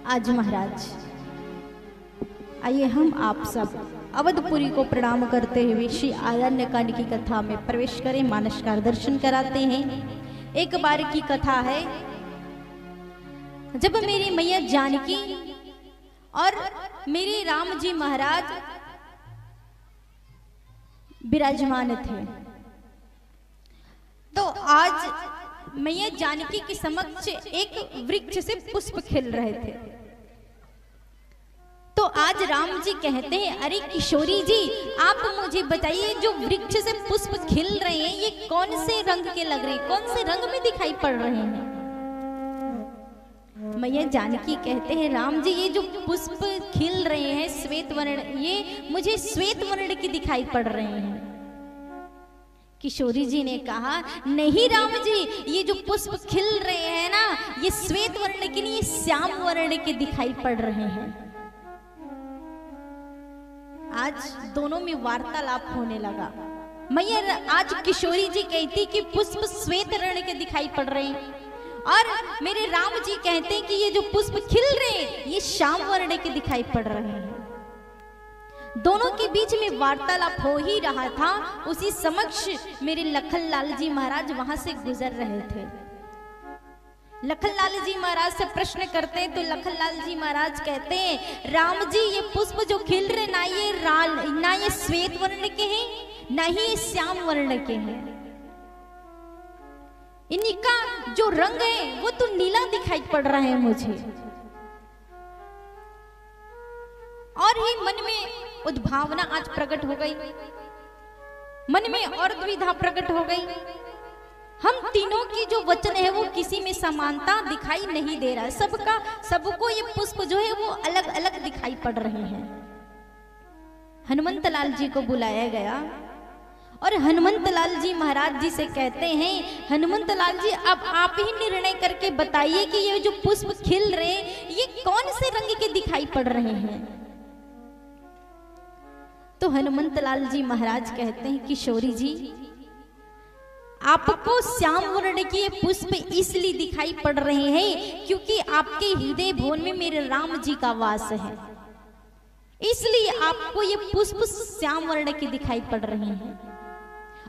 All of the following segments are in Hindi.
आज महाराज आइए हम आप सब अवधपुरी को प्रणाम करते हुए श्री आरण्य कांड की कथा में प्रवेश करें, मानसकार दर्शन कराते हैं। एक बार की कथा है, जब मेरी मैया जानकी और मेरे राम जी महाराज विराजमान थे, तो आज मैया जानकी के समक्ष एक वृक्ष से पुष्प खिल रहे थे। तो आज राम जी कहते हैं, अरे किशोरी जी आप मुझे बताइए, जो वृक्ष से पुष्प खिल रहे हैं ये कौन से रंग के लग रहे हैं, कौन से रंग में दिखाई पड़ रहे हैं? मैया जानकी कहते हैं, राम जी ये जो पुष्प खिल रहे हैं श्वेत वर्ण, ये मुझे श्वेत वर्ण के दिखाई पड़ रहे हैं। किशोरी जी ने कहा, नहीं राम जी, ये जो पुष्प खिल रहे हैं ना, ये श्वेत वर्ण के नहीं, श्याम वर्ण के दिखाई पड़ रहे हैं। आज दोनों में वार्तालाप होने लगा। मैया आज किशोरी जी कहती कि पुष्प श्वेत वर्ण के दिखाई पड़ रहे हैं, और मेरे राम जी कहते हैं कि ये जो पुष्प खिल रहे हैं ये श्याम वर्ण के दिखाई पड़ रहे हैं। दोनों के बीच में वार्तालाप हो ही रहा था। उसी समक्ष मेरे लखनलाल जी महाराज वहां से गुजर रहे थे। लखनलाल जी महाराज से प्रश्न करते हैं, तो लखनलाल जी महाराज कहते हैं, राम जी ये पुष्प जो खिल रहे ना ये श्वेत वर्ण के हैं ना ही ये श्याम वर्ण के हैं, इनका जो रंग है वो तो नीला दिखाई पड़ रहा है मुझे। और ही मन में उद्भावना आज प्रकट हो गई, मन में और द्विधा प्रकट हो गई। हम तीनों की जो वचन है वो किसी में समानता दिखाई नहीं दे रहा है, सबको ये पुष्प जो है वो अलग अलग दिखाई पड़ रहे हैं। हनुमंत लाल जी को बुलाया गया और हनुमंत लाल जी महाराज जी से कहते हैं, हनुमंत लाल जी अब आप ही निर्णय करके बताइए कि ये जो पुष्प खिल रहे ये कौन से रंग के दिखाई पड़ रहे हैं? तो हनुमंत लाल जी महाराज कहते हैं, किशोरी जी आपको श्याम वर्ण के पुष्प इसलिए दिखाई पड़ रहे हैं क्योंकि आपके हृदय भवन में मेरे राम जी का वास है, इसलिए आपको ये पुष्प श्याम वर्ण के दिखाई पड़ रहे हैं।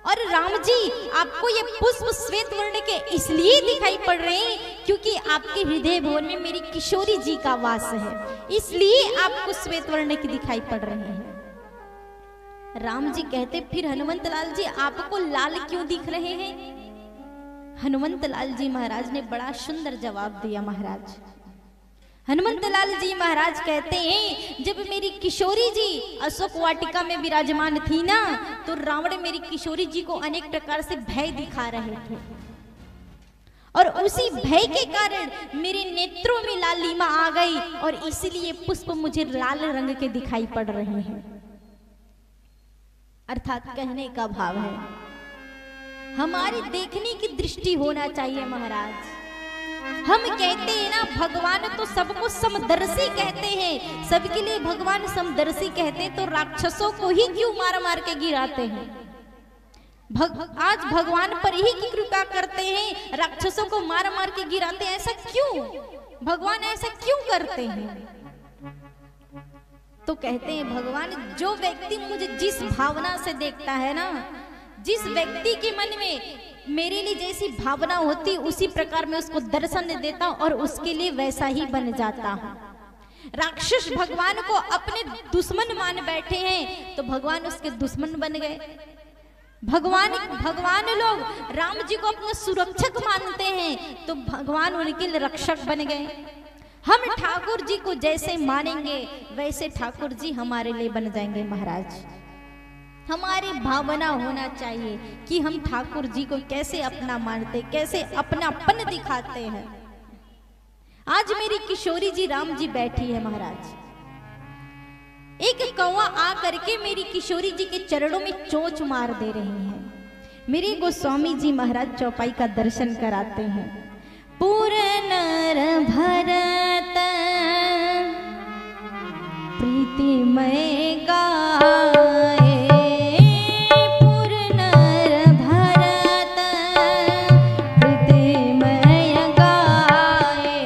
और राम जी आपको ये पुष्प श्वेत वर्ण के इसलिए दिखाई पड़ रहे हैं क्योंकि आपके हृदय भवन में मेरी किशोरी जी का वास है, इसलिए आपको श्वेत वर्ण के दिखाई पड़ रहे हैं। राम जी कहते, फिर हनुमंत लाल जी आपको लाल क्यों दिख रहे हैं? हनुमंत लाल जी महाराज ने बड़ा सुंदर जवाब दिया। महाराज हनुमंत लाल जी महाराज कहते हैं, जब मेरी किशोरी जी अशोक वाटिका में विराजमान थी ना, तो रावण मेरी किशोरी जी को अनेक प्रकार से भय दिखा रहे थे, और उसी भय के कारण मेरे नेत्रों में लालिमा आ गई, और इसीलिए पुष्प मुझे लाल रंग के दिखाई पड़ रहे हैं। अर्थात कहने का भाव है, हमारी देखने की दृष्टि होना चाहिए। महाराज हम कहते हैं ना, भगवान तो सबको समदर्शी कहते हैं, सबके लिए भगवान समदर्शी कहते हैं, तो राक्षसों को ही क्यों मार मार के गिराते हैं? आज भगवान पर ही की कृपा करते हैं, राक्षसों को मार मार के गिराते हैं, ऐसा क्यों? भगवान ऐसा क्यों करते हैं? तो कहते हैं, भगवान जो व्यक्ति मुझे जिस भावना से देखता है ना, जिस व्यक्ति के मन में मेरे लिए जैसी भावना होती उसी प्रकार में उसको दर्शन देता हूं और उसके लिए वैसा ही बन जाता हूं। राक्षस भगवान को अपने दुश्मन मान बैठे हैं तो भगवान उसके दुश्मन बन गए। भगवान लोग राम जी को अपना सुरक्षक मानते हैं तो भगवान उनके लिए रक्षक बन गए। हम ठाकुर जी को जैसे मानेंगे वैसे ठाकुर जी हमारे लिए बन जाएंगे। महाराज हमारी भावना होना चाहिए कि हम ठाकुर जी को कैसे अपना मानते, कैसे अपनापन दिखाते हैं। आज मेरी किशोरी जी राम जी बैठी है। महाराज एक कौवा आ करके मेरी किशोरी जी के चरणों में चोंच मार दे रही है। मेरे गोस्वामी जी महाराज चौपाई का दर्शन कराते हैं। पूरनर भरत प्रीतिमय गाए, पूरनर भरत प्रीतिमय गाए,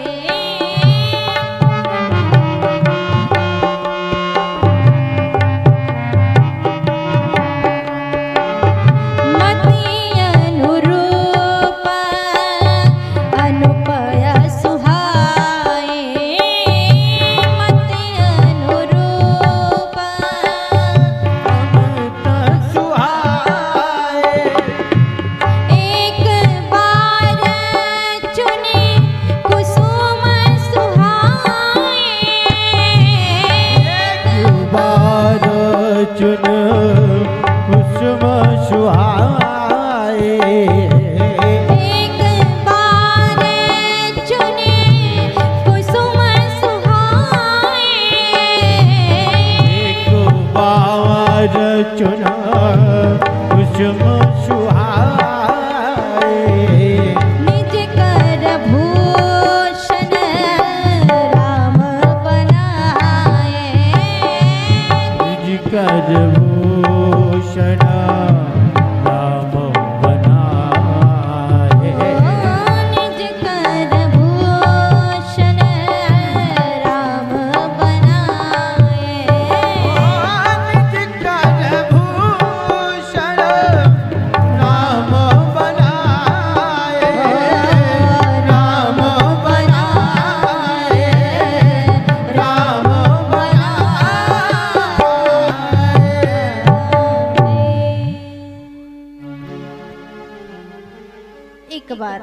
चुना कुसुम सुहाए, निज कर भूषण राम बनाए, निज कर भूषण राम बनाए, निज कर भूषण राम बनाए, निज कर भूषण राम बनाए, राम बनाए, राम बनाए। एक बार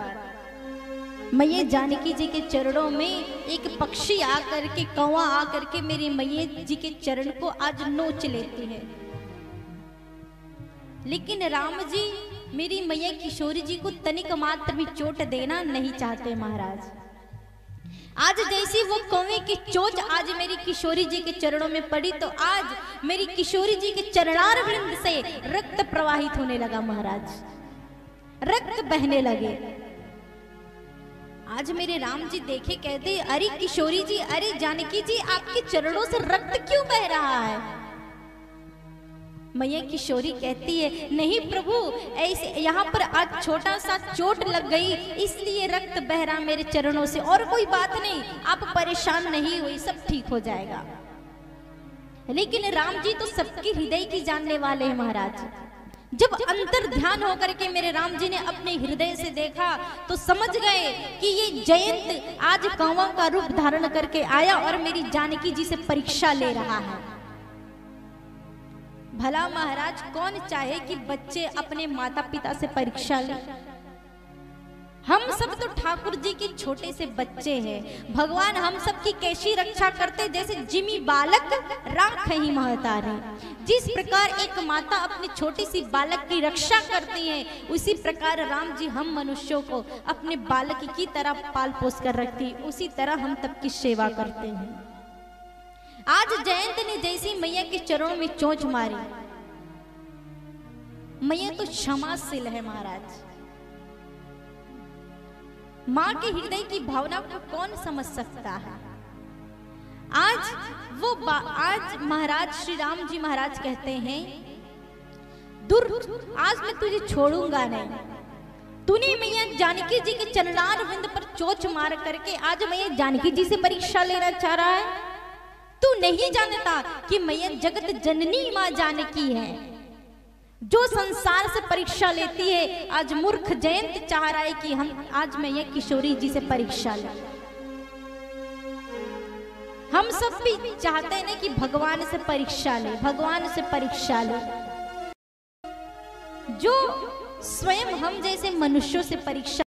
मैया जानकी जी के चरणों में एक पक्षी आकर के, कौवा आकर के मेरी मैया जी के चरण को आज नोच लेती है। लेकिन राम जी मेरी मैया किशोरी जी को तनिक मात्र भी चोट देना नहीं चाहते महाराज। आज जैसी वो कौवे की चोट आज मेरी किशोरी जी के चरणों में पड़ी, तो आज मेरी किशोरी जी के चरणार वृंद से रक्त प्रवाहित होने लगा महाराज, रक्त बहने लगे। आज मेरे राम जी देखे, कहते अरे किशोरी जी, अरे जानकी जी, आपके चरणों से रक्त क्यों बह रहा है? मैया किशोरी कहती है, नहीं प्रभु, ऐसे यहाँ पर आज छोटा सा चोट लग गई इसलिए रक्त बह रहा मेरे चरणों से, और कोई बात नहीं, आप परेशान नहीं हुई, सब ठीक हो जाएगा। लेकिन राम जी तो सबकी हृदय की जानने वाले हैं महाराज। जब अंतर ध्यान होकर के मेरे राम जी ने अपने हृदय से देखा तो समझ गए कि ये जयंत आज कौवा का रूप धारण करके आया और मेरी जानकी जी से परीक्षा ले रहा है। भला महाराज कौन चाहे कि बच्चे अपने माता पिता से परीक्षा ले? हम सब तो ठाकुर जी के छोटे से बच्चे हैं। भगवान हम सब की कैसी रक्षा करते, जैसे जिमी बालक राख ही महतारे। जिस प्रकार एक माता अपनी छोटी सी बालक की रक्षा करती है, उसी प्रकार राम जी हम मनुष्यों को अपने बालक की तरह पाल पोस कर रखती है, उसी तरह हम तब की सेवा करते हैं। आज जयंत ने जैसी मैया के चरणों में चोंच मारी, मैया तो क्षमाशील है महाराज। मां के हृदय की भावना को कौन समझ सकता है? आज महाराज श्री राम जी महाराज कहते हैं, दूर आज मैं तुझे छोड़ूंगा नहीं। तूने मैया जानकी जी के चरणार विंद पर चोच मार करके आज मैया जानकी जी से परीक्षा लेना चाह रहा है। तू नहीं जानता कि मैया जगत जननी मां जानकी है, जो संसार से परीक्षा लेती है। आज मूर्ख जयंत चाह रहा है कि हम आज मैया किशोरी जी से परीक्षा लें। हम सब भी चाहते हैं कि भगवान से परीक्षा ले, भगवान से परीक्षा ले। जो स्वयं हम जैसे मनुष्यों से परीक्षा